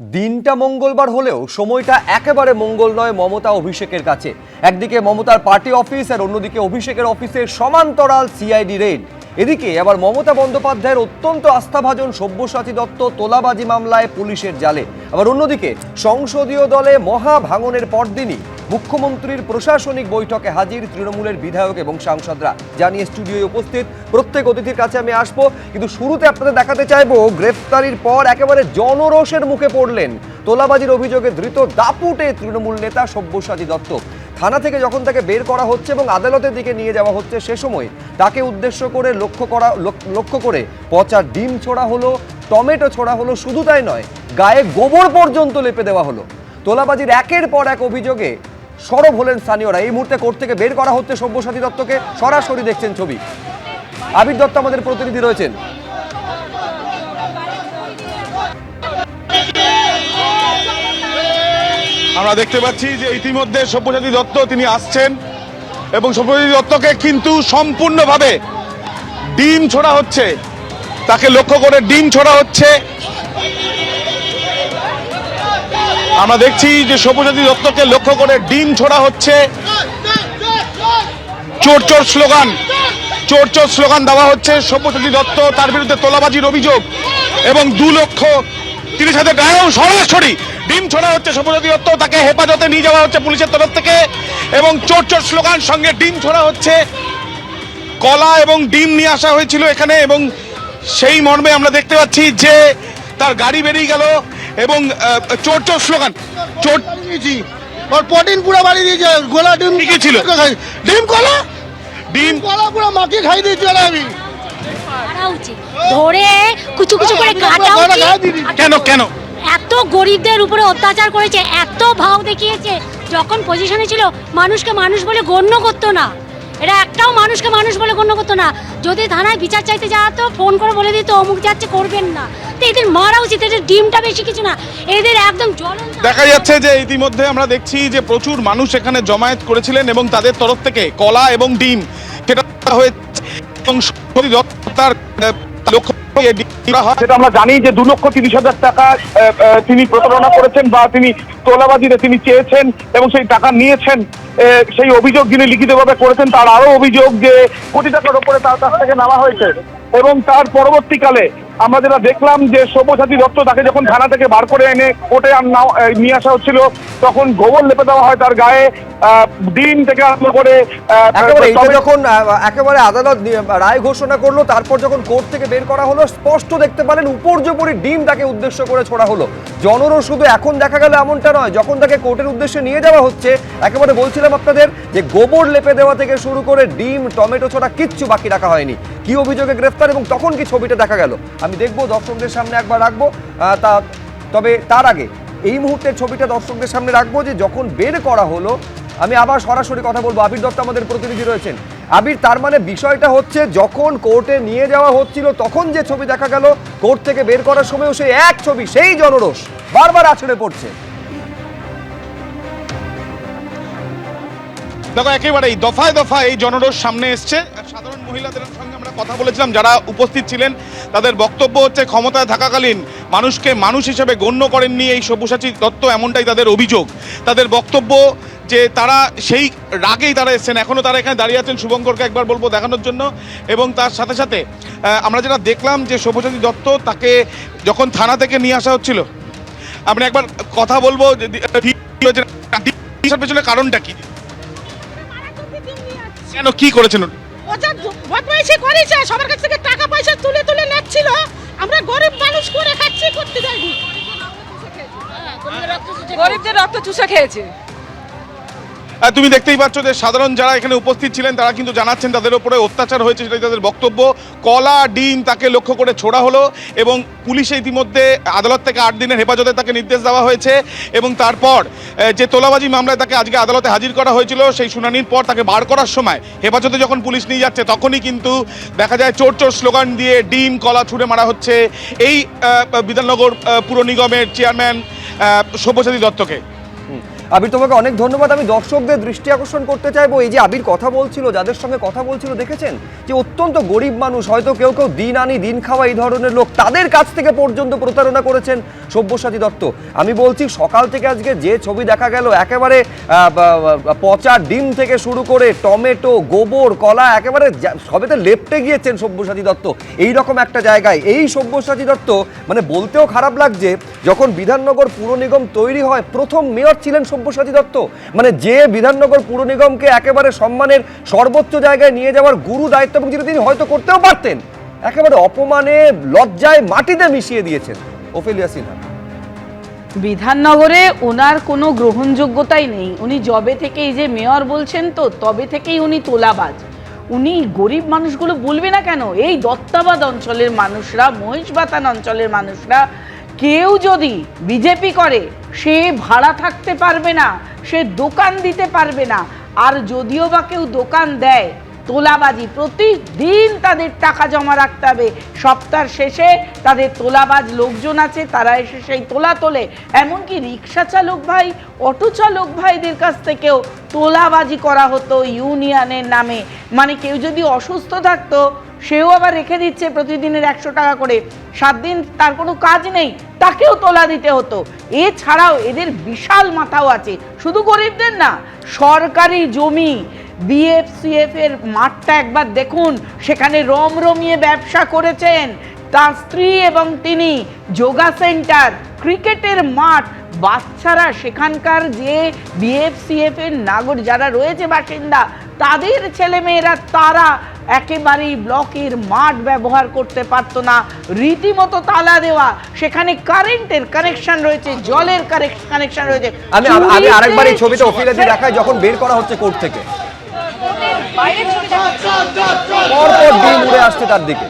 দিনটা মঙ্গলবার হলেও সময়টা একেবারে মঙ্গল নয় মমতা অভিষেকের কাছে। একদিকে মমতার পার্টি অফিস আর অন্যদিকে অভিষেকের অফিসের সমান্তরাল সিআইডি রেড। এদিকে আবার মমতা বন্দ্যোপাধ্যায়ের অত্যন্ত আস্থাভাজন সব্যসাচী দত্ত তোলাবাজি মামলায় পুলিশের জালে। আবার অন্যদিকে সংসদীয় দলে মহা ভাঙনের পরদিনই মুখ্যমন্ত্রীর প্রশাসনিক বৈঠকে হাজির তৃণমূলের বিধায়ক এবং সাংসদরা। জানিয়ে স্টুডিওয় উপস্থিত প্রত্যেক অতিথির কাছে আমি আসবো, কিন্তু শুরুতে আপনাদের দেখাতে চাইবো গ্রেফতারির পর একেবারে জনরোষের মুখে পড়লেন তোলাবাজির অভিযোগে ধৃত দাপুটে তৃণমূল নেতা সব্যসাচী দত্ত। থানা থেকে যখন তাকে বের করা হচ্ছে এবং আদালতের দিকে নিয়ে যাওয়া হচ্ছে, সে সময় তাকে উদ্দেশ্য করে লক্ষ্য করে পচা ডিম ছোড়া হলো, টমেটো ছোড়া হলো। শুধু তাই নয়, গায়ে গোবর পর্যন্ত লেপে দেওয়া হলো। তোলাবাজির একের পর এক অভিযোগে সরব হলেন স্থানীয়রা। এই মুহূর্তে কোর্ট থেকে বের করা হচ্ছে সব্যসাচী দত্তকে। সরাসরি দেখছেন ছবি। আবির দত্ত আমাদের প্রতিনিধি রয়েছেন। আমরা দেখতে পাচ্ছি যে ইতিমধ্যে সব্যসাচী দত্ত তিনি আসছেন এবং সব্যসাচী দত্তকে কিন্তু সম্পূর্ণভাবে ডিম ছোড়া হচ্ছে, তাকে লক্ষ্য করে ডিম ছোড়া হচ্ছে। আমরা দেখছি যে সব্যসাচী দত্তকে লক্ষ্য করে ডিম ছোড়া হচ্ছে। চোর চোর স্লোগান, চোর চোর স্লোগান দেওয়া হচ্ছে। সব্যসাচী দত্ত, তার বিরুদ্ধে তোলাবাজির অভিযোগ এবং 2,30,000 টাকাও সরাসরি ডিম ছোড়া হচ্ছে। সব্যসাচী দত্ত, তাকে হেফাজতে নিয়ে যাওয়া হচ্ছে পুলিশের তরফ থেকে এবং চোর চোর স্লোগান সঙ্গে ডিম ছোড়া হচ্ছে। কলা এবং ডিম নিয়ে আসা হয়েছিল এখানে এবং সেই মর্মে আমরা দেখতে পাচ্ছি যে তার গাড়ি বেরিয়ে গেল এবং চোর চোর স্লোগান, চোর और प्रोटीन पूरा बाड़ी दीजिए गोला डिम কি ছিল डिम कोला ডিম कोला पूरा माकी खाई दीजिए ना अभी মারা উচিত, ধরে কুচু কুচু করে কাটা উচিত। কেন কেন এত গরিবদের উপরে অত্যাচার করেছে, এত ভাও দেখিয়েছে। যখন পজিশনে ছিল মানুষকে মানুষ বলে গণ্য করতো না, এরা একটাও মানুষকে মানুষ বলে গণ্য করতো না। যদি থানায় বিচার চাইতে যাওয়া তো ফোন করে বলে দিত অমুক যাচ্ছে, করবেন না। তো এদের মারা উচিত, এদের ডিমটা বেশি কিছু না, এদের একদম জ্বলন্ত। দেখা যাচ্ছে যে ইতিমধ্যে আমরা দেখছি যে প্রচুর মানুষ এখানে জমায়েত করেছিলেন এবং তাদের তরফ থেকে কলা এবং ডিম সেটা হয়েছে এবং সব্যসাচী দত্ত তার লক্ষ্য করে ডিম দেওয়া হয়। সেটা আমরা জানি যে 2,30,000 টাকা তিনি প্রতারণা করেছেন বা তিনি তোলাবাজিতে তিনি চেয়েছেন এবং সেই টাকা নিয়েছেন। সেই অভিযোগ যিনি লিখিতভাবে করেছেন তার আরো অভিযোগ যে কোটি টাকার উপরে তার কাছ থেকে নেওয়া হয়েছে এবং তার পরবর্তীকালে আমরা যেটা দেখলাম যে সব্যসাচী দত্ত তাকে যখন থানা থেকে বার করে এনে কোর্টে নিয়ে আসা হচ্ছিল তখন গোবর লেপে দেওয়া হয় তার গায়ে। ডিম থেকে আরম্ভ করে যখন একেবারে আদালত রায় ঘোষণা করলো, তারপর যখন কোর্ট থেকে বের করা হলো, স্পষ্ট দেখতে পেলেন উপর্যুপরি ডিম তাকে উদ্দেশ্য করে ছোড়া হলো। জনরোষ শুধু এখন দেখা গেল এমনটা নয়, যখন তাকে কোর্টের উদ্দেশ্যে নিয়ে যাওয়া হচ্ছে একেবারে বলছিলাম আপনাদের যে গোবর লেপে দেওয়া থেকে শুরু করে ডিম টমেটো ছোড়া কিচ্ছু বাকি রাখা হয়নি। কি অভিযোগে গ্রেফতার এবং তখন কি ছবিটা দেখা গেল আমি দেখবো, দর্শকদের সামনে একবার রাখবো। তবে তার আগে এই মুহূর্তের ছবিটা দর্শকদের সামনে রাখবো যে যখন বের করা হলো। আমি আবার সরাসরি কথা বলবো, আবির দত্ত আমাদের প্রতিনিধি রয়েছেন। আবির, তার মানে বিষয়টা হচ্ছে যখন কোর্টে নিয়ে যাওয়া হচ্ছিল তখন যে ছবি দেখা গেল, কোর্ট থেকে বের করার সময়ও সেই এক ছবি, সেই জনরোষ বারবার আছড়ে পড়ছে। দেখো একেবারেই দফায় দফায় এই জনরোষ সামনে এসছে। সাধারণ মহিলাদের সঙ্গে আমরা কথা বলেছিলাম, যারা উপস্থিত ছিলেন তাদের বক্তব্য হচ্ছে ক্ষমতায় থাকাকালীন মানুষকে মানুষ হিসেবে গণ্য করেননি এই সব্যসাচী দত্ত, এমনটাই তাদের অভিযোগ। তাদের বক্তব্য যে তারা সেই রাগেই তারা এসছেন। এখনও তারা এখানে দাঁড়িয়ে আছেন, শুভঙ্করকে একবার বলবো দেখানোর জন্য। এবং তার সাথে সাথে আমরা যেটা দেখলাম যে সব্যসাচী দত্ত তাকে যখন থানা থেকে নিয়ে আসা হচ্ছিল, আপনি একবার কথা বলবো পেছনে কারণটা কি, কেন কি করেছেন? বদমাইশি করেছে, সবার কাছ থেকে টাকা পয়সা তুলে তুলে নিচ্ছিল। আমরা গরিব মানুষ করে খাচ্ছি, করতে যাইনি। গরিবদের রক্ত চুষে খেয়েছে। তুমি দেখতেই পাচ্ছ যে সাধারণ যারা এখানে উপস্থিত ছিলেন তারা কিন্তু জানাচ্ছেন তাদের উপরে অত্যাচার হয়েছে, সেটাই তাদের বক্তব্য। কলা ডিম তাকে লক্ষ্য করে ছোড়া হলো এবং পুলিশে ইতিমধ্যে আদালত থেকে 8 দিনের হেফাজতে তাকে নির্দেশ দেওয়া হয়েছে এবং তারপর যে তোলাবাজি মামলায় তাকে আজকে আদালতে হাজির করা হয়েছিল সেই শুনানির পর তাকে বার করার সময় হেফাজতে যখন পুলিশ নিয়ে যাচ্ছে তখনই কিন্তু দেখা যায় চোর চোর স্লোগান দিয়ে ডিম কলা ছুঁড়ে মারা হচ্ছে এই বিধাননগর পুর নিগমের চেয়ারম্যান সব্যসাচী দত্তকে। আবির, তোমাকে অনেক ধন্যবাদ। আমি দর্শকদের দৃষ্টি আকর্ষণ করতে চাইবো, এই যে আবির কথা বলছিল, যাদের সঙ্গে কথা বলছিল দেখেছেন যে অত্যন্ত গরিব মানুষ, হয়তো কেউ কেউ দিন আনি দিন খাওয়া এই ধরনের লোক, তাদের কাছ থেকে পর্যন্ত প্রতারণা করেছেন সব্যসাচী দত্ত। আমি বলছি সকাল থেকে আজকে যে ছবি দেখা গেল, একেবারে পচা ডিম থেকে শুরু করে টমেটো, গোবর, কলা, একেবারে সবেতে লেপটে গিয়েছেন সব্যসাচী দত্ত। এই রকম একটা জায়গায় এই সব্যসাচী দত্ত, মানে বলতেও খারাপ লাগছে, যখন বিধাননগর পুর নিগম তৈরি হয় প্রথম মেয়র ছিলেন সব্যসাচী দত্ত। মানে যে বিধাননগর পুর নিগমকে একেবারে সম্মানের সর্বোচ্চ জায়গায় নিয়ে যাওয়ার গুরু দায়িত্ব, এবং যেটা তিনি হয়তো করতেও পারতেন, একেবারে অপমানে লজ্জায় মাটিতে মিশিয়ে দিয়েছেন ওফেলিয়া সিনহা। বিধাননগরে ওনার কোনো গ্রহণযোগ্যতাই নেই। উনি জবে থেকে এই যে মেয়র বলছেন, তো তবে থেকেই উনি তোলাবাজ। উনি গরিব মানুষগুলো বলবে না কেন? এই দত্তাবাদ অঞ্চলের মানুষরা, মহিষবাতান অঞ্চলের মানুষরা, কেউ যদি বিজেপি করে সে ভাড়া থাকতে পারবে না, সে দোকান দিতে পারবে না। আর যদিও বা কেউ দোকান দেয়, তোলাবাজি প্রতিদিন তাদের টাকা জমা রাখতে হবে। সপ্তাহের শেষে তাদের তোলাবাজ লোকজন আছে, তারা এসে সেই তোলা তোলে। এমনকি রিক্সা চালক ভাই, অটো চালক ভাইদের কাছ থেকেও তোলাবাজি করা হতো ইউনিয়নের নামে। মানে কেউ যদি অসুস্থ থাকতো, সেও আবার রেখে দিচ্ছে প্রতিদিনের 100 টাকা করে, 7 দিন তার কোনো কাজ নেই, তাকেও তোলা দিতে হতো। এছাড়াও এদের বিশাল মাথাও আছে, শুধু গরিবদের না, সরকারি জমি, বিএফসিএফ এর মাঠটা একবার দেখুন, সেখানে রমরমিয়ে ব্যবসা করেছেন তার স্ত্রী এবং তিনি। যোগা সেন্টার, ক্রিকেটের মাঠ, বাচ্চারা সেখানকার যে বিএফসিএফ এর নাগরিক যারা রয়েছে বাসিন্দা, তাদের ছেলেমেয়েরা তারা একেবারেই ব্লকের মাঠ ব্যবহার করতে পারতো না, রীতিমতো তালা দেওয়া। সেখানে কারেন্টের কানেকশন রয়েছে, জলের কানেকশন রয়েছে। আমি আরেকবার এই ছবিটা ওফেলিয়া দেখাই, যখন বের করা হচ্ছে কোর্ট থেকে, পরপর ডিম উড়ে আসছে তার দিকে।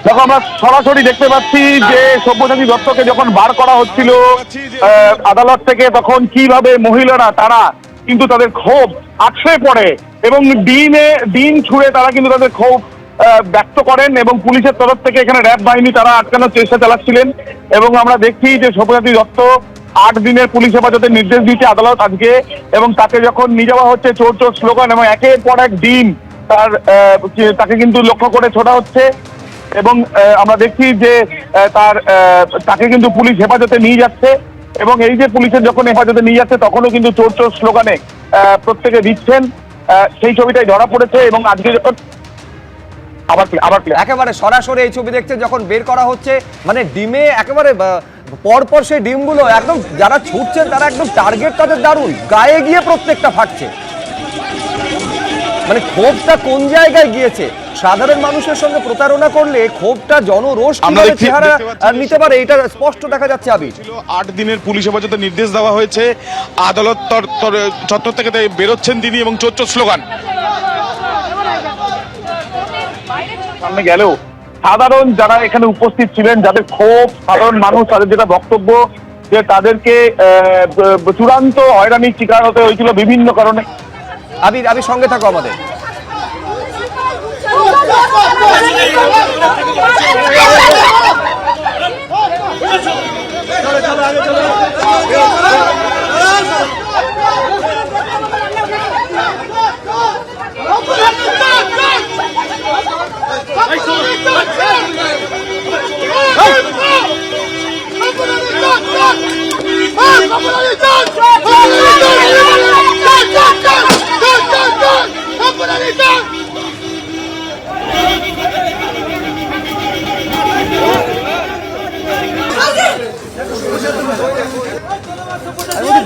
দেখো, আমরা সরাসরি দেখতে পাচ্ছি যে সব্যসাচী দত্তকে যখন বার করা হচ্ছিল আদালত থেকে, তখন কিভাবে মহিলারা তারা কিন্তু তাদের ক্ষোভ আছড়ে পড়ে এবং ডিম ছুঁড়ে তারা কিন্তু তাদের ক্ষোভ ব্যক্ত করেন। এবং পুলিশের তরফ থেকে এখানে র্যাব বাহিনী তারা আটকানোর চেষ্টা চালাচ্ছিলেন। এবং আমরা দেখছি যে সব্যসাচী দত্ত 8 দিনের পুলিশ হেফাজতের নির্দেশ দিয়েছে আদালত আজকে, এবং তাকে যখন নিয়ে যাওয়া হচ্ছে চোর চোর স্লোগান এবং একের পর এক ডিম তাকে কিন্তু লক্ষ্য করে ছোড়া হচ্ছে। এবং আমরা দেখছি যে তাকে কিন্তু পুলিশ হেফাজতে নিয়ে যাচ্ছে, এবং এই যে পুলিশের যখন হেফাজতে নিয়ে যাচ্ছে তখনও কিন্তু চোর চোর স্লোগানে প্রত্যেকে দিচ্ছেন, সেই ছবিটাই ধরা পড়েছে। এবং আজকে যখন আবার একেবারে সরাসরি এই ছবি দেখছেন, যখন বের করা হচ্ছে, মানে ডিমে একেবারে পরপর সেই ডিমগুলো একদম যারা ছুটছেন তারা একদম টার্গেট তাদের দারুণ, গায়ে গিয়ে প্রত্যেকটা ফাটছে। মানে ক্ষোভটা কোন জায়গায় গিয়েছে? সাধারণ মানুষের সঙ্গে প্রতারণা করলে ক্ষোভটা জনরোষ কিভাবে চেহারা নিতে পারে, এটা স্পষ্ট দেখা যাচ্ছে। আবি 8 দিনের পুলিশ হেফাজতে নির্দেশ দেওয়া হয়েছে, আদালত চত্বর থেকে বেরোচ্ছেন তিনি এবং চোর চোর স্লোগান সামনে গেলেও সাধারণ যারা এখানে উপস্থিত ছিলেন, যাদের ক্ষোভ, সাধারণ মানুষ, তাদের যেটা বক্তব্য যে তাদেরকে চূড়ান্ত হয়রানির শিকার হতে হয়েছিল বিভিন্ন কারণে। আবি সঙ্গে থাকো আমাদের।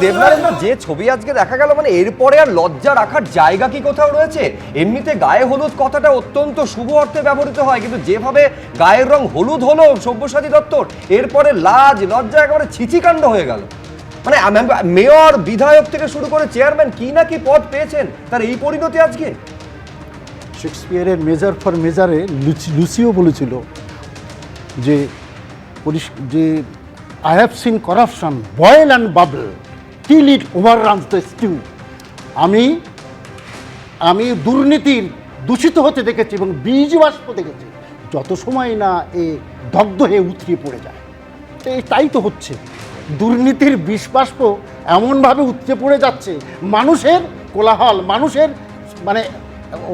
দেবনারায়ণ, যে ছবি আজকে দেখা গেল, মানে এরপরে আর লজ্জা রাখার জায়গা কি কোথাও রয়েছে? এমনিতে গায়ে হলুদ কথাটা অত্যন্ত শুভ অর্থে ব্যবহৃত হয়, কিন্তু যেভাবে গায়ের রং হলুদ হলো সব্যসাচী দত্তর, এরপরে লাজ লজ্জা একেবারে ছিচিকাণ্ড হয়ে গেল। মানে মেয়র, বিধায়ক থেকে শুরু করে চেয়ারম্যান, কি না কি পদ পেয়েছেন, তার এই পরিণতি আজকে। শেক্সপিয়ারের মেজার ফর মেজারে লুসিও বলেছিল যে I have seen corruption boil and bubble till it overruns the stew. আমি দুর্নীতির দূষিত হতে দেখেছি এবং বীজ বাষ্প দেখেছি, যত সময় না এ দগ্ধ হয়ে উতরিয়ে পড়ে যায়। তাই তো হচ্ছে, দুর্নীতির বিষ বাষ্প এমনভাবে উতরে পড়ে যাচ্ছে, মানুষের কোলাহল, মানুষের মানে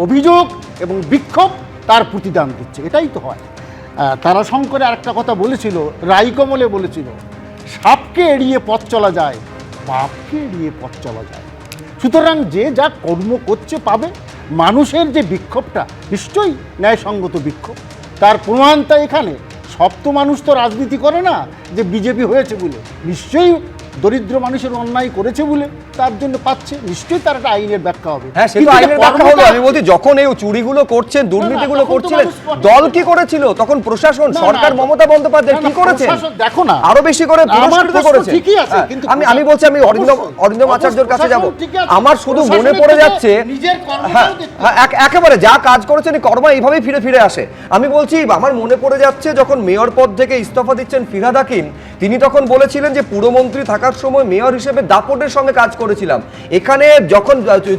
অভিযোগ এবং বিক্ষোভ তার প্রতিদান দিচ্ছে। এটাই তো হয়। তারাশঙ্করে আরেকটা কথা বলেছিল, রাইকমলে বলেছিল, সাপকে এড়িয়ে পথ চলা যায়, পাপকে এড়িয়ে পথ চলা যায়। সুতরাং যে যা কর্ম করছে পাবে। মানুষের যে বিক্ষোভটা নিশ্চয়ই ন্যায়সঙ্গত বিক্ষোভ, তার প্রমাণটা এখানে। সব তো মানুষ তো রাজনীতি করে না যে বিজেপি হয়েছে বলে, নিশ্চয়ই দরিদ্র মানুষের অন্যায় করেছে বলে তার জন্য পাচ্ছে, নিশ্চয়ই তার একটা আইনের ব্যাখ্যা হবে। হ্যাঁ, সে তো আইনের ব্যাখ্যা হলো। আমি বলছি যখন এই চুরিগুলো করছেন, দুর্নীতিগুলো করছিলেন, দল কি করেছিল তখন? প্রশাসন, সরকার, মমতা বন্দ্যোপাধ্যায় কি করেছেন? দেখো না, আরো বেশি করে পুরস্কৃত করেছে। ঠিকই আছে, কিন্তু আমি বলছি, আমি অরিন্দম আচার্যর কাছে যাব। আমার শুধু মনে পড়ে যাচ্ছে, হ্যাঁ একেবারে যা কাজ করেছেন কর্ম এইভাবেই ফিরে ফিরে আসে। আমি বলছি আমার মনে পড়ে যাচ্ছে যখন মেয়র পদ থেকে ইস্তফা দিচ্ছেন ফিরহাদ হাকিম, তিনি তখন বলেছিলেন যে পুরমন্ত্রী থাকার সময় মেয়র হিসেবে দাপটের সঙ্গে কাজ করেছিলাম। এখানে যখন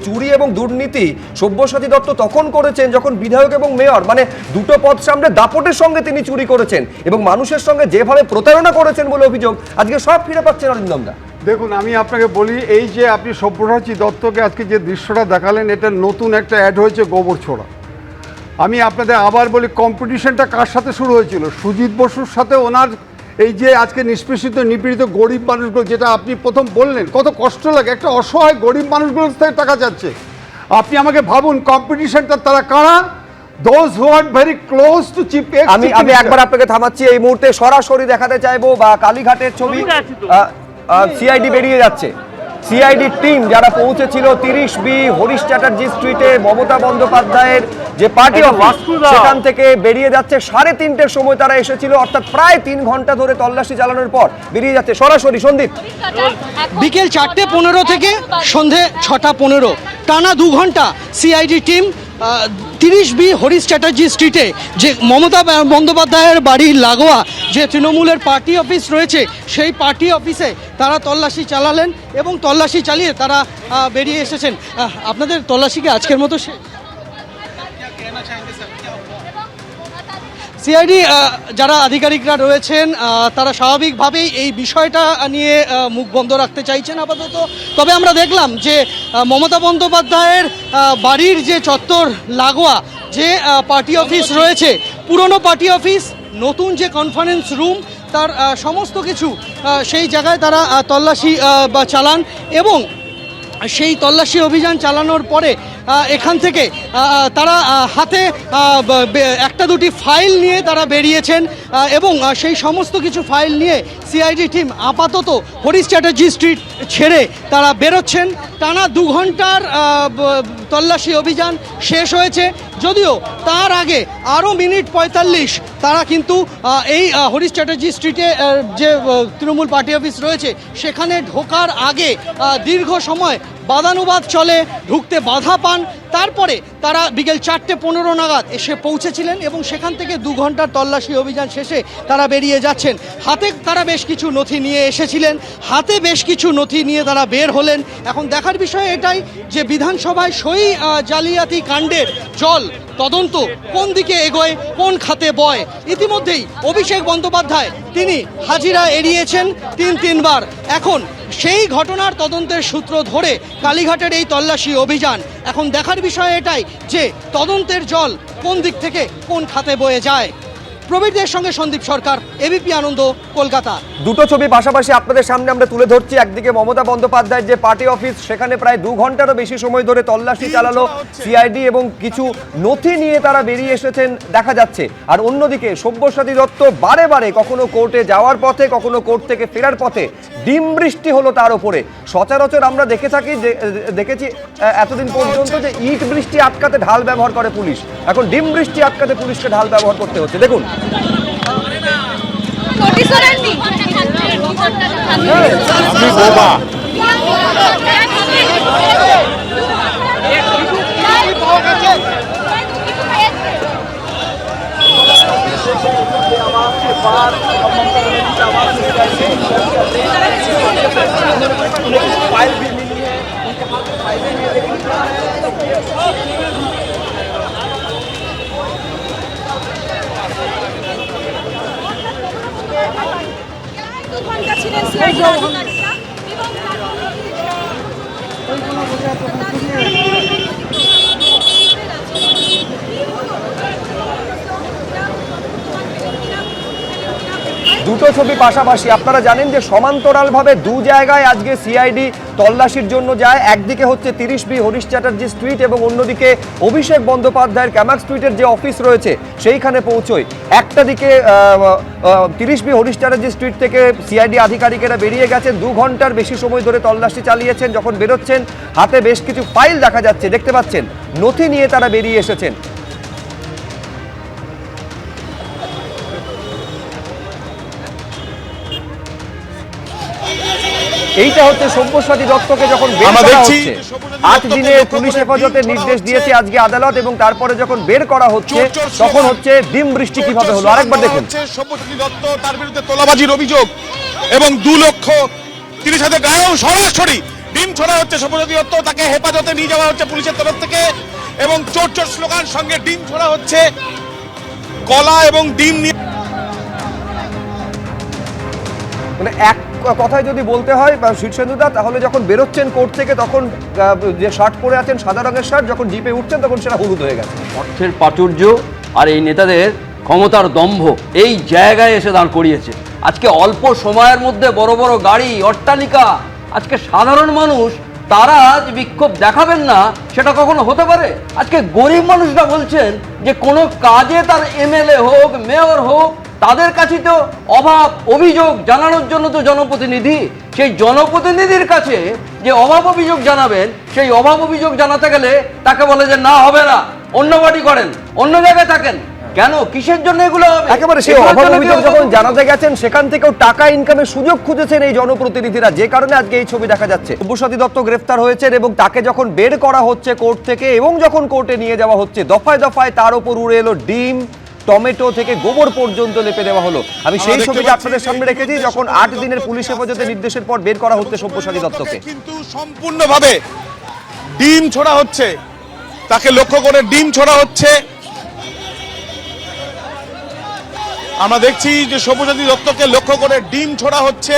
চুরি এবং দুর্নীতি সব্যসাচী দত্ত তখন করেছেন যখন বিধায়ক এবং মেয়র, মানে দুটো পদ সামনে দাপটের সঙ্গে তিনি চুরি করেছেন এবং মানুষের সঙ্গে যেভাবে প্রতারণা করেছেন বলে অভিযোগ, আজকে সব ফিরে পাচ্ছেন অরিন্দমদা। দেখুন, আমি আপনাকে বলি, এই যে আপনি সব্যসাচী দত্তকে আজকে যে দৃশ্যটা দেখালেন, এটা নতুন একটা অ্যাড হয়েছে গোবর ছোড়া। আমি আপনাদের আবার বলি, কম্পিটিশনটা কার সাথে শুরু হয়েছিল? সুজিত বসুর সাথে। ওনার এই যে আজকে নিষ্পেষিত নিপীড়িত গরিব মানুষগুলো, যেটা আপনি প্রথম বললেন, কত কষ্ট লাগে, একটা অসহায় গরিব মানুষগুলোর থেকে টাকা যাচ্ছে। আপনি আমাকে ভাবুন, কম্পিটিশনটা তারা কারা? Those who are very close to chief আমি একবার আপনাকে থামাচ্ছি। এই মুহূর্তে সরাসরি দেখাতে চাইবো বা কালীঘাটের ছবি, সিআইডি বেরিয়ে যাচ্ছে। সিআইডি টিম যারা পৌঁছেছিল 30B হরিশ চ্যাটার্জি স্ট্রিটে মমতা বন্দ্যোপাধ্যায়ের যে পার্টি অফিস, সেখান থেকে বেরিয়ে যাচ্ছে। 3:30টার সময় তারা এসেছিল, অর্থাৎ প্রায় 3 ঘন্টা ধরে তল্লাশি চালানোর পর বেরিয়ে যাচ্ছে সরাসরি। সন্দীপ, বিকেল 4:15 থেকে সন্ধে 6:15 টানা 2 ঘন্টা CID team 30B Harish Chatterjee স্ট্রিটে, যে মমতা বন্দ্যোপাধ্যায়ের বাড়ির লাগোয়া যে তৃণমূলের পার্টি অফিস রয়েছে, সেই পার্টি অফিসে তারা তল্লাশি চালালেন এবং তল্লাশি চালিয়ে তারা বেরিয়ে এসেছেন। আপনাদের তল্লাশিকে আজকের মতো সিআইডি যারা আধিকারিকরা রয়েছেন তারা স্বাভাবিকভাবেই এই বিষয়টা নিয়ে মুখ বন্ধ রাখতে চাইছেন আপাতত। তবে আমরা দেখলাম যে মমতা বন্দ্যোপাধ্যায়ের বাড়ির যে চত্বর লাগোয়া যে পার্টি অফিস রয়েছে, পুরনো পার্টি অফিস, নতুন যে কনফারেন্স রুম, তার সমস্ত কিছু সেই জায়গায় তারা তল্লাশি চালান এবং সেই তল্লাশি অভিযান চালানোর পরে এখান থেকে তারা হাতে একটা দুটি ফাইল নিয়ে তারা বেরিয়েছেন এবং সেই সমস্ত কিছু ফাইল নিয়ে সিআইডি টিম আপাতত হরিশ চ্যাটার্জি স্ট্রিট ছেড়ে তারা বেরোচ্ছেন। টানা 2 ঘন্টার তল্লাশি অভিযান শেষ হয়েছে, যদিও তার আগে আরও মিনিট 45 তারা কিন্তু এই হরিশ চ্যাটার্জি স্ট্রিটে যে তৃণমূল পার্টি অফিস রয়েছে সেখানে ঢোকার আগে দীর্ঘ সময় বাদানুবাদ চলে, ঢুকতে বাধা পান। তারপরে তারা বিকেল 4:15 নাগাদ এসে পৌঁছেছিলেন এবং সেখান থেকে 2 ঘন্টার তল্লাশি অভিযান শেষে তারা বেরিয়ে যাচ্ছেন। হাতে তারা বেশ কিছু নথি নিয়ে এসেছিলেন, হাতে বেশ কিছু নথি নিয়ে তারা বের হলেন। এখন দেখার বিষয় এটাই যে বিধানসভায় সই জালিয়াতি কাণ্ডের জল তদন্ত কোন দিকে এগোয়, কোন খাতে বয়। ইতিমধ্যেই অভিষেক বন্দ্যোপাধ্যায় তিনি হাজিরা এড়িয়েছেন 3বার। এখন সেই ঘটনার তদন্তের সূত্র ধরে কালীঘাটের এই তল্লাশি অভিযান। এখন দেখার বিষয় এটাই যে তদন্তের জল কোন দিক থেকে কোন খাতে বয়ে যায়। প্রবীরদের সঙ্গে সন্দীপ সরকার, এবিপি আনন্দ, কলকাতা। দুটো ছবি পাশাপাশি আপনাদের সামনে আমরা তুলে ধরছি। একদিকে মমতা বন্দ্যোপাধ্যায়ের যে পার্টি অফিস, সেখানে প্রায় 2 ঘন্টারও বেশি সময় ধরে তল্লাশি চালালো সিআইডি এবং কিছু নথি নিয়ে তারা বেরিয়ে এসেছেন দেখা যাচ্ছে। আর অন্যদিকে সব্যসাচী দত্ত বারে বারে কখনো কোর্টে যাওয়ার পথে, কখনো কোর্ট থেকে ফেরার পথে ডিম বৃষ্টি হলো তার উপরে। সচরাচর আমরা দেখেছি এতদিন পর্যন্ত যে ইট বৃষ্টি আটকাতে ঢাল ব্যবহার করে পুলিশ, এখন ডিম বৃষ্টি আটকাতে পুলিশকে ঢাল ব্যবহার করতে হচ্ছে। দেখুন, ছিলেন সিআইডি আধিকারিকরা এবং দুটো ছবি পাশাপাশি। আপনারা জানেন যে সমান্তরালভাবে দু জায়গায় আজকে সিআইডি তল্লাশির জন্য যায়। একদিকে হচ্ছে 30B হরিশ চ্যাটার্জি স্ট্রিট এবং অন্যদিকে অভিষেক বন্দ্যোপাধ্যায়ের ক্যামাক স্ট্রিটের যে অফিস রয়েছে সেইখানে পৌঁছয়। একটা দিকে 30B হরিশ চ্যাটার্জি স্ট্রিট থেকে সিআইডি আধিকারিকেরা বেরিয়ে গেছেন, 2 ঘন্টার বেশি সময় ধরে তল্লাশি চালিয়েছেন। যখন বেরোচ্ছেন হাতে বেশ কিছু ফাইল দেখা যাচ্ছে, দেখতে পাচ্ছেন নথি নিয়ে তারা বেরিয়ে এসেছেন। এইটা হচ্ছে সব্যসাচী দত্তকে যখন বের আমরা করা দেখছি হচ্ছে, যে সব্যসাচী 8 দত্তকে দিনের লক্ষ্য পুলিশ করে হেফাজতের ডিম নির্দেশ ছোড়া দিয়েছে হচ্ছে। আজকে আদালত, এবং তারপরে যখন বের করা হচ্ছে চোর চোর তখন স্লোগান। হচ্ছে ডিম বৃষ্টি কিভাবে হলো আরেকবার দেখুন। সব্যসাচী দত্ত, তার বিরুদ্ধে তোলাবাজির অভিযোগ এবং 2,30,000 গায়েও সরাসরি ডিম ছোড়া হচ্ছে সব্যসাচী দত্ত, তাকে হেফাজতে নিয়ে যাওয়া হচ্ছে পুলিশের তরফ থেকে এবং চোর চোর স্লোগান সঙ্গে ডিম ছোড়া হচ্ছে। কলা এবং ডিম নিয়ে মানে এক কথায় যদি বলতে হয় শীর্ষেন্দুদা, তাহলে যখন বেরোচ্ছেন কোর্ট থেকে তখন যে শার্ট পরে আছেন সাদা রঙের শার্ট, যখন জিপে উঠছেন তখন সেটা হলুদ হয়ে গেছে। অর্থের প্রাচুর্য আর এই নেতাদের ক্ষমতার দম্ভ এই জায়গায় এসে দাঁড় করিয়েছে। আজকে অল্প সময়ের মধ্যে বড় বড় গাড়ি, অট্টালিকা, আজকে সাধারণ মানুষ তারা যে বিক্ষোভ দেখাবেন না সেটা কখনো হতে পারে? আজকে গরিব মানুষরা বলছেন যে কোনো কাজে তার এমএলএ হোক, মেয়র হোক, তাদের কাছে তো অভাব অভিযোগ জানানোর জন্য তো জনপ্রতিনিধি, সেই জনপ্রতিনিধির কাছে যে অভাব অভিযোগ জানাবেন, সেই অভাব অভিযোগ জানাতে গেলে তাকে বলে যে না হবে না, অন্য পার্টি করেন, অন্য জায়গায় থাকেন। কেন, কিসের জন্য এগুলো হবে? একেবারে সেই অভাব অভিযোগ যখন জানাতে গেছেন সেখান থেকেও টাকা ইনকামের সুযোগ খুঁজেছেন এই জনপ্রতিনিধিরা, যে কারণে আজকে এই ছবি দেখা যাচ্ছে। সব্যসাচী দত্ত গ্রেফতার হয়েছেন এবং তাকে যখন বের করা হচ্ছে কোর্ট থেকে এবং যখন কোর্টে নিয়ে যাওয়া হচ্ছে, দফায় দফায় তার উপর উড়ে এলো ডিম, টমেটো থেকে গোবর পর্যন্ত লেপে দেওয়া হলো। আমি সেই ছবিটা আপনাদের সামনে রেখেছি যখন 8 দিনের পুলিশ হেফাজতের নির্দেশের পর বের করা হচ্ছে সব্যসাচী দত্তকে। কিন্তু সম্পূর্ণভাবে ডিম ছোড়া হচ্ছে, তাকে লক্ষ্য করে ডিম ছোড়া হচ্ছে। আমরা দেখছি যে সব্যসাচী দত্তকে লক্ষ্য করে ডিম ছোড়া হচ্ছে।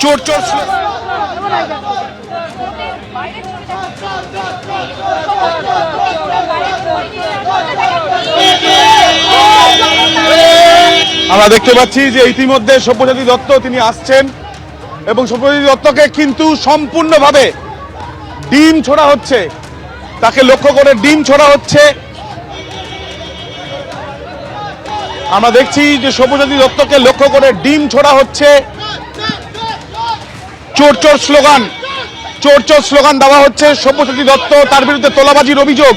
চোর চোর আমরা দেখতে পাচ্ছি যে ইতিমধ্যে সব্যসাচী দত্ত তিনি আসছেন এবং সব্যসাচী দত্তকে কিন্তু সম্পূর্ণভাবে ডিম ছোড়া হচ্ছে, তাকে লক্ষ্য করে ডিম ছোড়া হচ্ছে। আমরা দেখছি যে সব্যসাচী দত্তকে লক্ষ্য করে ডিম ছোড়া হচ্ছে। চোর চোর স্লোগান, চোর চোর স্লোগান দেওয়া হচ্ছে সব্যসাচী দত্ত, তার বিরুদ্ধে তোলাবাজির অভিযোগ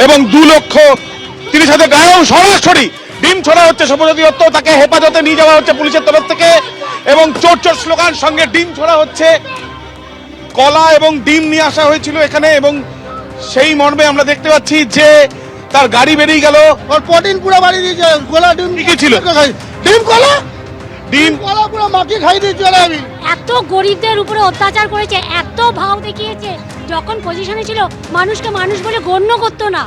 এবং 2,30,000 গায়েও সরাসরি ডিম ছোড়া হচ্ছে সব্যসাচী দত্ত, তাকে হেফাজতে নিয়ে যাওয়া হচ্ছে পুলিশের তরফ থেকে এবং চোর চোর স্লোগান সঙ্গে ডিম ছোড়া হচ্ছে। কলা এবং ডিম নিয়ে আসা হয়েছিল এখানে এবং সেই মর্মে আমরা দেখতে পাচ্ছি যে তার গাড়ি বেরিয়ে গেল। ওর প্রোটিন পুরো বাড়ি দিয়েছে, গোলা ডিম কি ছিল? ডিম কলা ডিম কলা পুরো মাটি খাই দিয়েছে। আমি এত গরিবদের উপরে অত্যাচার করেছে, এত ভাও দেখিয়েছে, যখন পজিশনে ছিল মানুষকে মানুষ বলে গণ্য করতো না।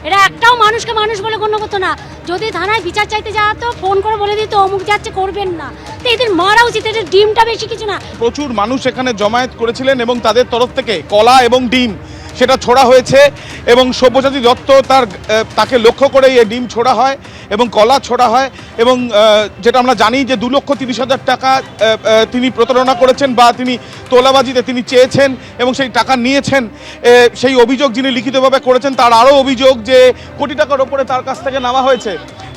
এরা একটাও মানুষকে মানুষ বলে গণ্য করতো না। যদি থানায় বিচার চাইতে যাওয়া তো ফোন করে বলে দিত অমুক যাচ্ছে, করবেন না। তো এদের মারা উচিত, এদের ডিমটা বেশি কিছু না। প্রচুর মানুষ এখানে জমায়েত করেছিলেন এবং তাদের তরফ থেকে কলা এবং ডিম সেটা ছোড়া হয়েছে এবং সব্যসাচী দত্ত তাকে লক্ষ্য করে এই ডিম ছোড়া হয় এবং কলা ছোড়া হয় এবং যেটা আমরা জানি যে 2,30,000 টাকা তিনি প্রতারণা করেছেন বা তিনি তোলাবাজিতে তিনি চেয়েছেন এবং সেই টাকা নিয়েছেন। সেই অভিযোগ যিনি লিখিতভাবে করেছেন তার আরও অভিযোগ যে কোটি টাকার ওপরে তার কাছ থেকে নেওয়া হয়েছে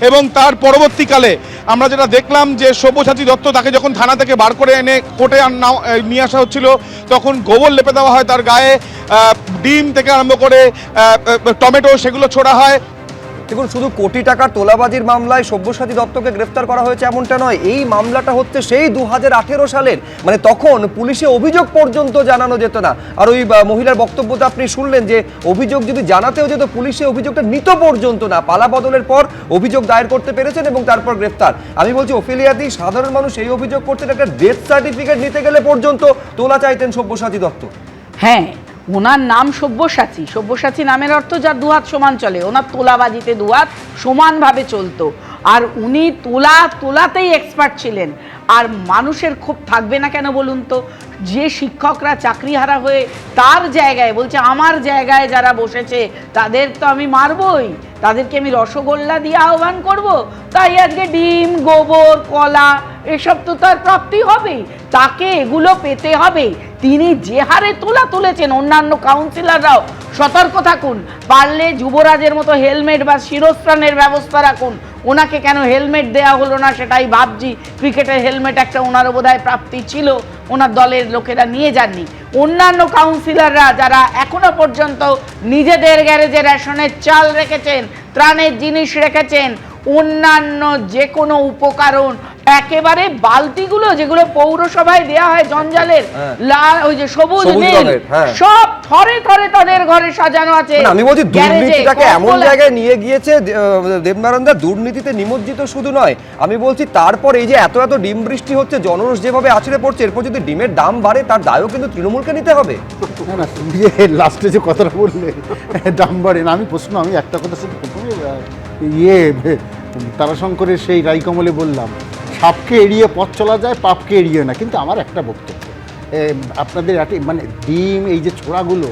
এবং তার পরবর্তীকালে আমরা যেটা দেখলাম যে সব্যসাচী দত্ত তাকে যখন থানা থেকে বার করে এনে কোর্টে নিয়ে আসা হচ্ছিল তখন গোবর লেপে দেওয়া হয় তার গায়ে, ডিম থেকে আরম্ভ করে টমেটো সেগুলো ছোড়া হয়। দেখুন, শুধু কোটি টাকার তোলাবাজির মামলায় সব্যসাচী দত্তকে গ্রেফতার করা হয়েছে এমনটা নয়। এই মামলাটা হচ্ছে সেই 2018 সালের, মানে তখন পুলিশে অভিযোগ পর্যন্ত জানানো যেত না। আর ওই মহিলার বক্তব্যটা আপনি শুনলেন যে অভিযোগ যদি জানাতেও যেত পুলিশে অভিযোগটা নিত পর্যন্ত না। পালা বদলের পর অভিযোগ দায়ের করতে পেরেছেন এবং তারপর গ্রেফতার। আমি বলছি ওফেলিয়াদি, সাধারণ মানুষ এই অভিযোগ করতেন, একটা ডেথ সার্টিফিকেট নিতে গেলে পর্যন্ত তোলা চাইতেন সব্যসাচী দত্ত। হ্যাঁ, ওনার নাম সব্যসাচী। সব্যসাচী নামের অর্থ যার দুহাত সমান চলে। ওনার তোলাবাজিতে দুহাত সমানভাবে চলতো আর উনি তোলাতেই এক্সপার্ট ছিলেন। আর মানুষের ক্ষোভ থাকবে না কেন বলুন তো? যে শিক্ষকরা চাকরিহারা হয়ে তার জায়গায় বলছে আমার জায়গায় যারা বসেছে তাদের তো আমি মারবই, তাদেরকে আমি রসগোল্লা দিয়ে আহ্বান করব, তাই আজকে ডিম, গোবর, কলা এসব তো তার প্রাপ্তি হবেই, তাকে এগুলো পেতে হবে। তিনি যে হারে তোলা তুলেছেন, অন্যান্য কাউন্সিলররাও সতর্ক থাকুন, পারলে যুবরাজের মতো হেলমেট বা শিরস্ত্রাণের ব্যবস্থা রাখুন। ওনাকে কেন হেলমেট দেয়া হলো না সেটাই ভাবছি। ক্রিকেটের হেলমেট একটা ওনারও বোধহয় প্রাপ্তি ছিল, ওনার দলের লোকেরা নিয়ে যাননি। অন্যান্য কাউন্সিলররা যারা এখনো পর্যন্ত নিজেদের গ্যারেজে রেশনের চাল রেখেছেন, ত্রাণের জিনিস রেখেছেন, অন্যান্য যে কোনো উপকরণ, একেবারে বালতিগুলো যেগুলো পৌরসভায় দেয়া হয় জঞ্জালের, লাল ওই যে সবুজ নীল, সব থরে থরে তাদের ঘরে সাজানো আছে। আমি বলছি দুর্নীতিটাকে এমন জায়গায় নিয়ে গিয়েছে দেবনারায়ণদা, দুর্নীতিতে নিমজ্জিত শুধু নয়, আমি বলছি তারপর এই যে এত এত ডিম বৃষ্টি হচ্ছে, জনরোষ যেভাবে আছড়ে পড়ছে, এরপর যদি ডিমের দাম বাড়ে তার দায়ও কিন্তু তৃণমূলকে নিতে হবে। না না, তুমি যে লাস্টে যে কথাটা বললে দাম বাড়ে না, আমি একটা কথা শুধু প্রথমে তারাশঙ্করের সেই রাইকমলে বললাম, সাপকে এড়িয়ে পথ চলা যায়, পাপকে এড়িয়ে না। কিন্তু আমার একটা বক্তব্য, আপনাদের মানে ডিম এই যে ছোড়াগুলো,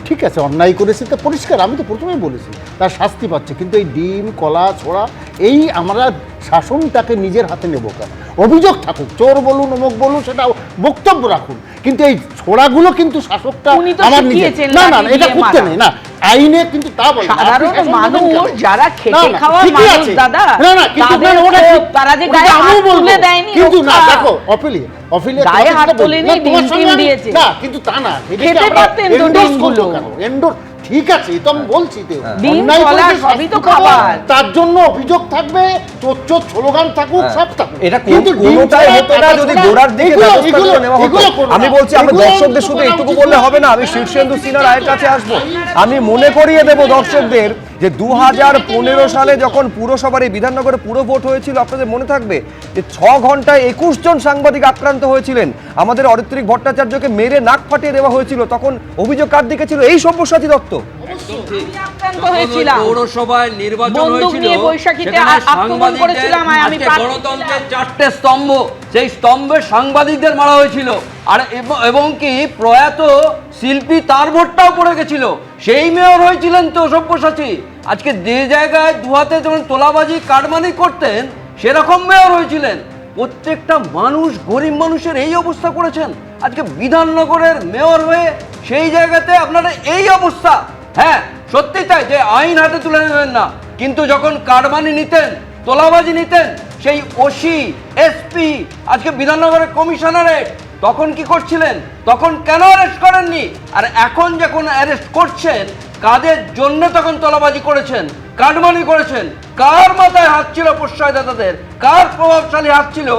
ঠিক আছে অন্যায় করেছে তো পরিষ্কার, আমি তো প্রথমেই বলেছি তার শাস্তি পাচ্ছে, কিন্তু এই ডিম, কলা, ছোড়া এই আমরা শাসন তাকে নিজের হাতে নেব কেন? অভিযোগ থাকুক, চোর বলুন, অমুক বলুন, সেটা বক্তব্য রাখুন, কিন্তু এই ছোড়াগুলো কিন্তু শাসকটা আমার নিজের না না এটা করতে নেই না, আইনে কিন্তু তা বলে সাধারণ মানুষ যারা খেটে খাওয়া মানুষ দাদা, না না কিন্তু না ওটা তারা যে গায়ে হাত তুলে দেয়নি, কিন্তু না দেখো অফিলিয়া গায়ে হাত তুলেনি, ডিম দিয়েছে না, কিন্তু তার না খেতে পারতেন তো ডিমগুলো, এন্ডোর ঠিক আছে, তো আমি বলছি তো ডিম, কলা সবই তো খাবার, তার জন্য অভিযোগ থাকবে, চোর স্লোগান থাকুক, সব থাকুক, এটা কোনোটাই হতো না যদি গোড়ার দিকে ব্যবস্থা নেওয়া হতো। আমি বলছি আমি দর্শকদের শুধু এইটুকু বললে হবে না, আমি শীর্ষেন্দু সিনহা রায়ের কাছে আসবো। আমি মনে করিয়ে দেব দর্শকদের যে 2015 সালে যখন পুরসভার এই বিধাননগরে পুরো ভোট হয়েছিল, আপনাদের মনে থাকবে যে 6 ঘন্টায় 21 জন সাংবাদিক আক্রান্ত হয়েছিলেন, আমাদের অরিত্রিক ভট্টাচার্যকে মেরে নাক ফাটিয়ে দেওয়া হয়েছিল। তখন অভিযোগ কার দিকে ছিল? এই সব্যসাচী দত্ত। পৌরসভায় নির্বাচন হয়েছিল, গণতন্ত্রের 4টে স্তম্ভ, সেই স্তম্ভে সাংবাদিকদের মারা হয়েছিল, আর এবং কি প্রয়াত শিল্পী তার ভোটটাও পড়ে গেছিল, সেই মেয়র হয়েছিলেন তো সব্যসাচী। আজকে যে জায়গায় দুহাতে যেমন তোলাবাজি কাটমানি করতেন সেরকম মেয়র হয়েছিলেন। প্রত্যেকটা মানুষ, গরিব মানুষের এই অবস্থা করেছেন। আজকে বিধাননগরের মেয়র হয়ে সেই জায়গাতে আপনারা এই অবস্থা। হ্যাঁ সত্যি তাই যে আইন হাতে তুলে নেবেন না, কিন্তু যখন কাটমানি নিতেন, তোলাবাজি নিতেন, সেই ওসি, এসপি, আজকে বিধাননগরের কমিশনারেট, তখন কি করছিলেন? তখন কেন অ্যারেস্ট করেননি? আর এখন যখন অ্যারেস্ট করছেন, কাদের জন্য তখন তোলাবাজি করেছেন, কাটমানি করেছেন? কার মাথায় হাত ছিল প্রশ্রয়দাতাদের? কার প্রভাবশালী হাত ছিল?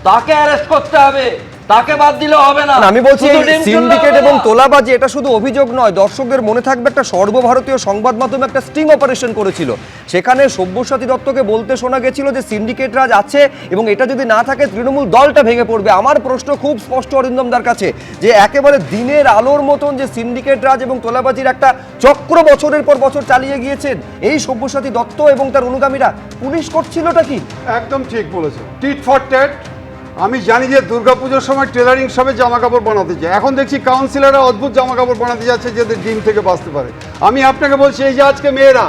তাকে অ্যারেস্ট করতে হবে, তাকে বাদ দিলে হবে না। আমি বলছি সিন্ডিকেট এবং তোলাবাজি এটা শুধু অভিযোগ নয়, দর্শকদের মনে থাকবে একটা সর্বভারতীয় সংবাদ মাধ্যমে একটা স্টিং অপারেশন করেছিল, সেখানে সব্যসাচী দত্তকে বলতে শোনা গেছিল যে সিন্ডিকেট রাজ আছে এবং এটা যদি না থাকে তৃণমূল দলটা ভেঙে পড়বে। আমার প্রশ্ন খুব স্পষ্ট অরিন্দমদার কাছে, যে একেবারে দিনের আলোর মতন যে সিন্ডিকেট রাজ এবং তোলাবাজির একটা চক্র বছরের পর বছর চালিয়ে গিয়েছেন এই সব্যসাচী দত্ত এবং তার অনুগামীরা, পুলিশ করছিলটা কি? একদম ঠিক বলেছে, টিট ফর ট্যাট। আমি জানি যে দুর্গাপুজোর সময় টেলারিং শপে জামা কাপড় বানাতে যায়, এখন দেখছি কাউন্সিলররা অদ্ভুত জামা কাপড় বানাতে যাচ্ছে যাদের ডিম থেকে বাঁচতে পারে। আমি আপনাকে বলছি, এই যে আজকে মেয়েরা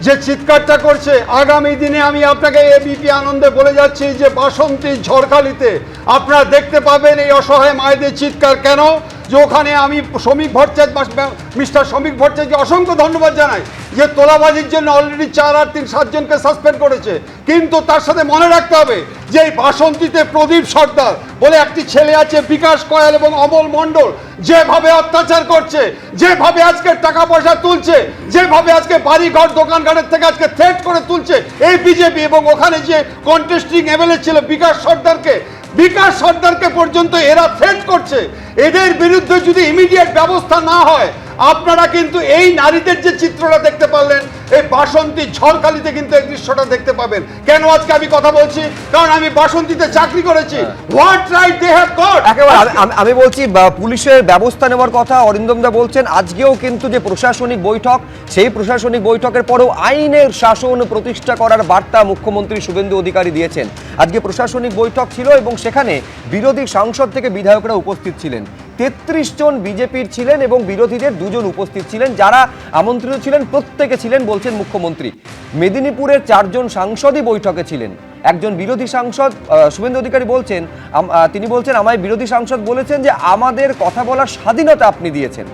যে চিৎকারটা করছে, আগামী দিনে আমি আপনাকে এবিপি আনন্দে বলে যাচ্ছি যে বাসন্তী ঝড়খালিতে আপনারা দেখতে পাবেন এই অসহায় মায়েদের চিৎকার। কেন? যে ওখানে আমি শ্রমিক ভট্টাচার্য, মিস্টার শ্রমিক ভট্টাচার্যকে অসংখ্য ধন্যবাদ জানাই যে তোলাবাজির জন্য অলরেডি 4 আর 3 7 জনকে সাসপেন্ড করেছে, কিন্তু তার সাথে মনে রাখতে হবে যে এই বাসন্তীতে প্রদীপ সর্দার বলে একটি ছেলে আছে, বিকাশ কয়াল এবং অমল মণ্ডল, যেভাবে অত্যাচার করছে, যেভাবে আজকে টাকা পয়সা তুলছে, যেভাবে আজকে বাড়ি ঘর দোকানঘাটের থেকে আজকে থ্রেট করে তুলছে এই বিজেপি, এবং ওখানে যে কন্টেস্টিং এমএলএ ছিল বিকাশ সর্দারকে পর্যন্ত এরা থ্রেট করছে। এদের বিরুদ্ধে যদি ইমিডিয়েট ব্যবস্থা না হয়, আপনারা কিন্তু এই নারীদের যে চিত্রটা দেখতে পারলেন এই বাসন্তী ঝড়খালিতে কিন্তু এই দৃশ্যটা দেখতে পাবেন। কেন আজকে আমি কথা বলছি? কারণ আমি বাসন্তীতে চাকরি করেছি। What right they have got. আমি বলছি পুলিশের ব্যবস্থা নেওয়ার কথা অরিন্দমদা বলছেন। আজকেও কিন্তু যে প্রশাসনিক বৈঠক, সেই প্রশাসনিক বৈঠকের পরেও আইনের শাসন প্রতিষ্ঠা করার বার্তা মুখ্যমন্ত্রী শুভেন্দু অধিকারী দিয়েছেন। আজকে প্রশাসনিক বৈঠক ছিল এবং সেখানে বিরোধী সাংসদ থেকে বিধায়করা উপস্থিত ছিলেন। 33 জন বিজেপির ছিলেন এবং বিরোধীদের 2 জন উপস্থিত ছিলেন, যারা আমন্ত্রিত ছিলেন প্রত্যেকে ছিলেন বলছেন মুখ্যমন্ত্রী। মেদিনীপুরের 4 জন সাংসদই বৈঠকে ছিলেন। একজন বিরোধী সাংসদ শুভেন্দু অধিকারী বলছেন, তিনি বলছেন আমায় বিরোধী সাংসদ বলেছেন যে আমাদের কথা বলার স্বাধীনতা আপনি দিয়েছেন।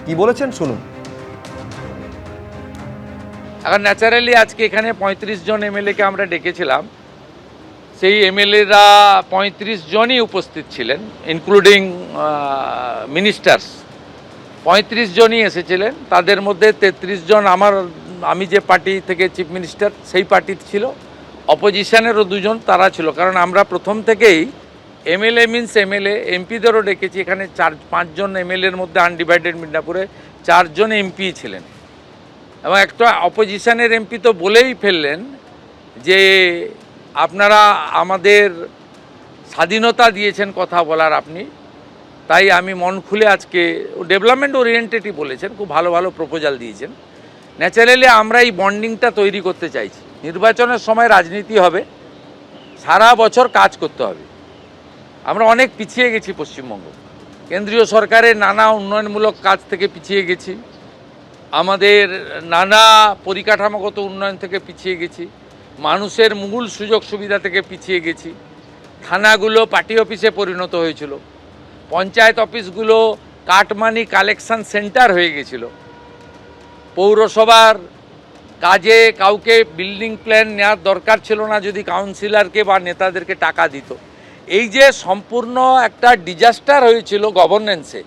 কি বলেছেন শুনুন। এখন ন্যাচারালি আজকে এখানে 35 জন এমএলএকে আমরা ডেকেছিলাম, সেই এমএলএরা 35 জনই উপস্থিত ছিলেন, ইনক্লুডিং মিনিস্টার্স। 35 জনই এসেছিলেন, তাদের মধ্যে 33 জন আমি যে পার্টি থেকে চিফ মিনিস্টার সেই পার্টির ছিল, অপোজিশনেরও 2 জন তারা ছিল। কারণ আমরা প্রথম থেকেই এমএলএ মিনস এমএলএ, এমপিদেরও ডেকেছি। এখানে 4-5 জন এমএলএর মধ্যে আনডিভাইডেড মিদনাপুরে 4 জন এমপি ছিলেন, এবং একটা অপোজিশনের এমপি তো বলেই ফেললেন যে আপনারা আমাদের স্বাধীনতা দিয়েছেন কথা বলার আপনি, তাই আমি মন খুলে আজকে ডেভেলপমেন্ট ওরিয়েন্টেডই বলেছেন, খুব ভালো ভালো প্রপোজাল দিয়েছেন। ন্যাচারালি আমরা এই বন্ডিংটা তৈরি করতে চাইছি। নির্বাচনের সময় রাজনীতি হবে, সারা বছর কাজ করতে হবে। আমরা অনেক পিছিয়ে গেছি পশ্চিমবঙ্গ, কেন্দ্রীয় সরকারের নানা উন্নয়নমূলক কাজ থেকে পিছিয়ে গেছি, আমাদের নানা পরিকাঠামোগত উন্নয়ন থেকে পিছিয়ে গেছি, মানুষের মূল সুযোগ সুবিধা থেকে পিছিয়ে গেছি। থানাগুলো পার্টি অফিসে পরিণত হয়েছিল, পঞ্চায়েত অফিসগুলো কাটমানি কালেকশন সেন্টার হয়ে গেছিল, পৌরসভার কাজে কাউকে বিল্ডিং প্ল্যান নেওয়ার দরকার ছিল না যদি কাউন্সিলরকে বা নেতাদেরকে টাকা দিত। এই যে সম্পূর্ণ একটা ডিজাস্টার হয়েছিল গভর্নেন্সে,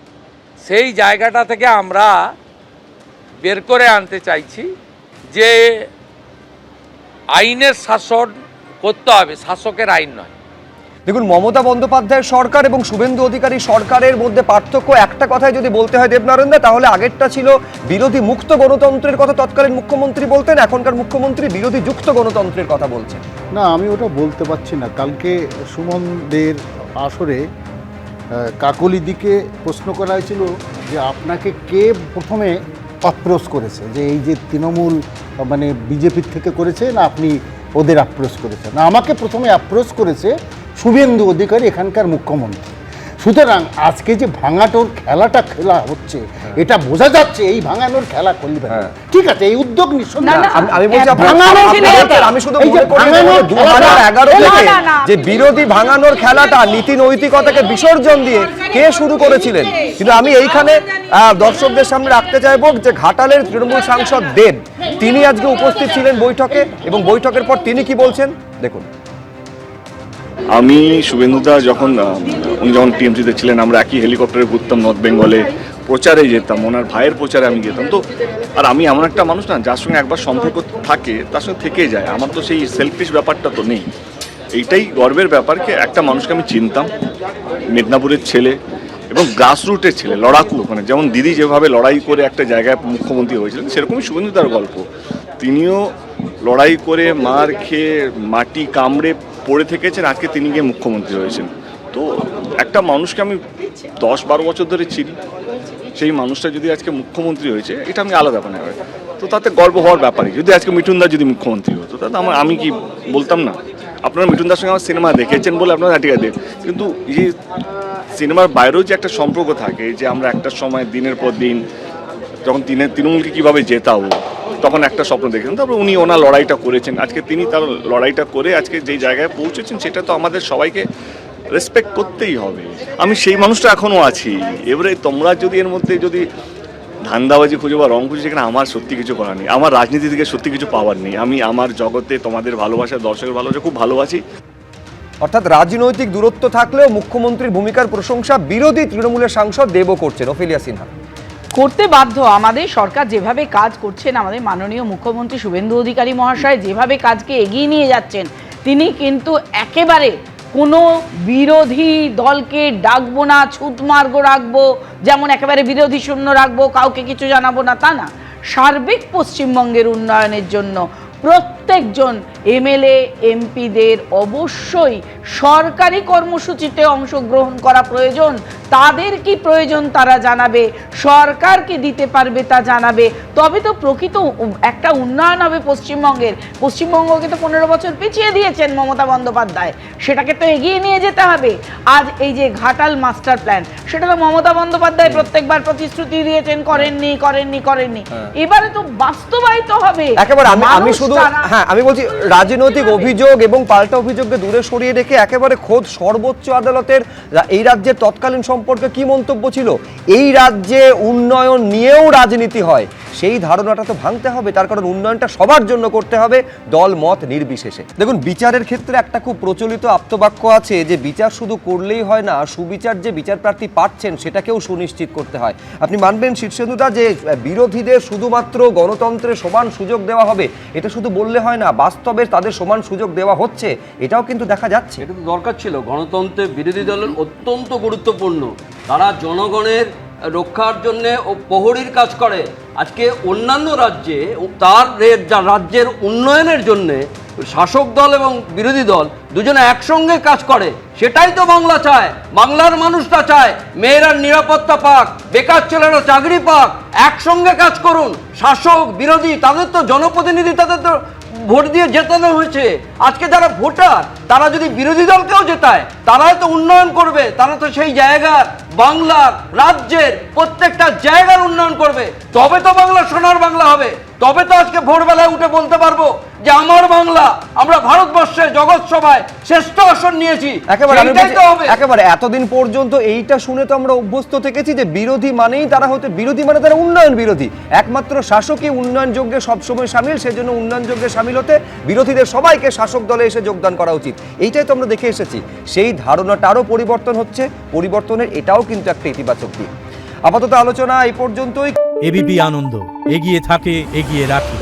সেই জায়গাটা থেকে আমরা বের করে আনতে চাইছি যে আইনের শাসন করতে হবে, শাসকের আইন নয়। দেখুন, মমতা বন্দ্যোপাধ্যায়ের সরকার এবং শুভেন্দু অধিকারী সরকারের মধ্যে পার্থক্য একটা কথাই যদি বলতে হয় দেবনারায়ণ দা, তাহলে আগেরটা ছিল বিরোধী মুক্ত গণতন্ত্রের কথা তৎকালীন মুখ্যমন্ত্রী বলতেন, এখনকার মুখ্যমন্ত্রী বিরোধী যুক্ত গণতন্ত্রের কথা বলছেন। না, আমি ওটা বলতে পারছি না। কালকে সুমনদের আসরে কাকলিদিকে প্রশ্ন করা হয়েছিল যে আপনাকে কে প্রথমে অ্যাপ্রোচ করেছে, যে এই যে তৃণমূল মানে বিজেপির থেকে করেছে না আপনি ওদের অ্যাপ্রোচ করেছেন। না, আমাকে প্রথমে অ্যাপ্রোচ করেছে শুভেন্দু অধিকারী, এখানকার মুখ্যমন্ত্রী। সুতরাং আজকে যে ভাঙাটোর খেলাটা খেলা হচ্ছে, এটা বোঝা যাচ্ছে এই ভাঙানোর খেলা করবে। ঠিক আছে, এই উদ্যোগ আমি বলছি আমি শুধু মনে করি 2011 থেকে যে বিরোধী ভাঙানোর খেলাটা নীতি নৈতিকতাকে বিসর্জন দিয়ে কে শুরু করেছিলেন। কিন্তু আমি এইখানে দর্শকদের সামনে রাখতে চাইবো যে ঘাটালের তৃণমূল সাংসদ দেব, তিনি আজকে উপস্থিত ছিলেন বৈঠকে, এবং বৈঠকের পর তিনি কি বলছেন দেখুন। আমি শুভেন্দুদা উনি যখন টিএমসিতে ছিলেন, আমরা একই হেলিকপ্টারে ঘুরতাম, নর্থ বেঙ্গলে প্রচারে যেতাম, ওনার ভাইয়ের প্রচারে আমি যেতাম। তো আর আমি এমন একটা মানুষ না, যার সঙ্গে একবার সম্পর্ক থাকে তার সঙ্গে থেকেই যায়। আমার তো সেই সেলফিশ ব্যাপারটা তো নেই। এইটাই গর্বের ব্যাপার কি একটা মানুষকে আমি চিনতাম, মেদিনীপুরের ছেলে এবং গ্রাসরুটের ছেলে, লড়াকু। ওখানে যেমন দিদি যেভাবে লড়াই করে একটা জায়গায় মুখ্যমন্ত্রী হয়েছিলেন, সেরকমই শুভেন্দুদার গল্প। তিনিও লড়াই করে মার খেয়ে মাটি কামড়ে পড়ে থেকেছেন, আজকে তিনি গিয়ে মুখ্যমন্ত্রী হয়েছেন। তো একটা মানুষকে আমি 10-12 বছর ধরে চিনি, সেই মানুষটা যদি আজকে মুখ্যমন্ত্রী হয়েছে, এটা আমি আলাদা ব্যাপার নেই। তো তাতে গর্ব হওয়ার ব্যাপারই। যদি আজকে মিঠুনদা যদি মুখ্যমন্ত্রী হতো, তাতে আমি কি বলতাম না? আপনারা মিঠুনদার সঙ্গে আমার সিনেমা দেখেছেন বলে আপনারা ঠিক আছে, কিন্তু এই সিনেমার বাইরেও যে একটা সম্পর্ক থাকে, যে আমরা একটা সময় দিনের পর দিন যখন তৃণমূলকে কীভাবে জেতাবো, তখন একটা স্বপ্ন দেখেছেন। তারপর উনি ওনার লড়াইটা করেছেন, আজকে তিনি তার লড়াইটা করে আজকে যেই জায়গায় পৌঁছেছেন, সেটা তো আমাদের সবাইকে রেসপেক্ট করতেই হবে। আমি সেই মানুষটা এখনও আছি। এবারে তোমরা যদি এর মধ্যে যদি ধান্দাবাজি খুঁজো বা রং খুঁজো, সেখানে আমার সত্যি কিছু করার নেই, আমার রাজনীতি থেকে সত্যি কিছু পাওয়ার নেই। আমি আমার জগতে তোমাদের ভালোবাসা, দর্শকের ভালোবাসা খুব ভালোবাসি। অর্থাৎ রাজনৈতিক দূরত্ব থাকলেও মুখ্যমন্ত্রীর ভূমিকার প্রশংসা বিরোধী তৃণমূলের সাংসদ দেবও করছেন, ওফেলিয়া সিনহা। করতে বাধ্য। আমাদের সরকার যেভাবে কাজ করছেন, আমাদের মাননীয় মুখ্যমন্ত্রী শুভেন্দু অধিকারী মহাশয় যেভাবে কাজকে এগিয়ে নিয়ে যাচ্ছেন, তিনি কিন্তু একেবারে কোনো বিরোধী দলকে ডাকবো না, ছুতমার্গ রাখবো, যেমন একেবারে বিরোধী শূন্য রাখবো, কাউকে কিছু জানাবো না, তা না। সার্বিক পশ্চিমবঙ্গের উন্নয়নের জন্য প্রত্যেকজন এমএলএ এমপিদের অবশ্যই সরকারি কর্মসূচিতে অংশগ্রহণ করা প্রয়োজন। তাদের কি প্রয়োজন তারা জানাবে, সরকার কি দিতে পারবে তা জানাবে, তবে তো প্রকৃত একটা উন্নয়ন হবে পশ্চিমবঙ্গের। পশ্চিমবঙ্গকে তো 15 বছর পিছিয়ে দিয়েছেন মমতা বন্দ্যোপাধ্যায়, সেটাকে তো এগিয়ে নিয়ে যেতে হবে। আজ এই যে ঘাটাল মাস্টার প্ল্যান, সেটা তো মমতা বন্দ্যোপাধ্যায় প্রত্যেকবার প্রতিশ্রুতি দিয়েছেন, করেননি। এবারে তো বাস্তবায়িত হবে। একেবারে আমি শুধু আমি বলছি রাজনৈতিক অভিযোগ এবং পাল্টা অভিযোগকে দূরে সরিয়ে রেখে একেবারে খোদ সর্বোচ্চ আদালতের এই রাজ্যের তৎকালীন সম্পর্কে কি মন্তব্য ছিল, এই রাজ্যে উন্নয়ন নিয়েও রাজনীতি হয়, সেই ধারণাটা তো ভাঙতে হবে। তার কারণ উন্নয়নটা সবার জন্য করতে হবে, দল মত নির্বিশেষে। দেখুন, বিচারের ক্ষেত্রে একটা খুব প্রচলিত আপ্তবাক্য আছে যে বিচার শুধু করলেই হয় না, সুবিচার যে বিচার প্রার্থী পাচ্ছেন সেটাকেও সুনিশ্চিত করতে হয়। আপনি মানবেন শীর্ষেন্দুদা যে বিরোধীদের শুধুমাত্র গণতন্ত্রে সমান সুযোগ দেওয়া হবে এটা শুধু বললে হয় না, বাস্তবে তাদের সমান সুযোগ দেওয়া হচ্ছে, এটাও কিন্তু দেখা যাচ্ছে। এটা তো দরকার ছিল। গণতন্ত্রে বিরোধী দলের অত্যন্ত গুরুত্বপূর্ণ, তারা জনগণের রক্ষার জন্য ও প্রহরীর কাজ করে। আজকে অন্যান্য রাজ্যে তার রাজ্যের উন্নয়নের জন্যে শাসক দল এবং বিরোধী দল দুজনে একসঙ্গে কাজ করে, সেটাই তো বাংলা চায়। বাংলার মানুষটা চায় মেয়েরা নিরাপত্তা পাক, বেকার ছেলেরা চাকরি পাক, একসঙ্গে কাজ করুন। শাসক বিরোধী তাদের তো জনপ্রতিনিধি, তাদের তো ভোট দিয়ে জেতানো হয়েছে। আজকে যারা ভোটার তারা যদি বিরোধী দলকেও জেতায়, তারাই তো উন্নয়ন করবে, তারা তো সেই জায়গার বাংলার রাজ্যের প্রত্যেকটা জায়গার উন্নয়ন করবে, তবে তো বাংলা সোনার বাংলা হবে। তবে তো আজকে ভোরবেলায় উঠে বলতে পারবো যে আমার বাংলা, আমরা ভারতবর্ষে জগৎ সভায় শ্রেষ্ঠ আসন নিয়েছি। একেবারে এতদিন পর্যন্ত এইটা শুনে তো আমরা অভ্যস্ত থেকেছি যে বিরোধী মানেই তারা হতে, বিরোধী মানে তারা উন্নয়ন বিরোধী। একমাত্র শাসকই উন্নয়ন যজ্ঞে সবসময় সামিল, সেজন্য উন্নয়ন যজ্ঞে সামিল হতে বিরোধীদের সবাইকে শাসক দলে এসে যোগদান করা উচিত, এইটাই তো আমরা দেখে এসেছি। সেই ধারণাটারও পরিবর্তন হচ্ছে, পরিবর্তনের এটাও কিন্তু একটা ইতিবাচক দিক। আপাতত আলোচনা এই পর্যন্তই। এবিপি আনন্দ, এগিয়ে থাকে, এগিয়ে রাখে।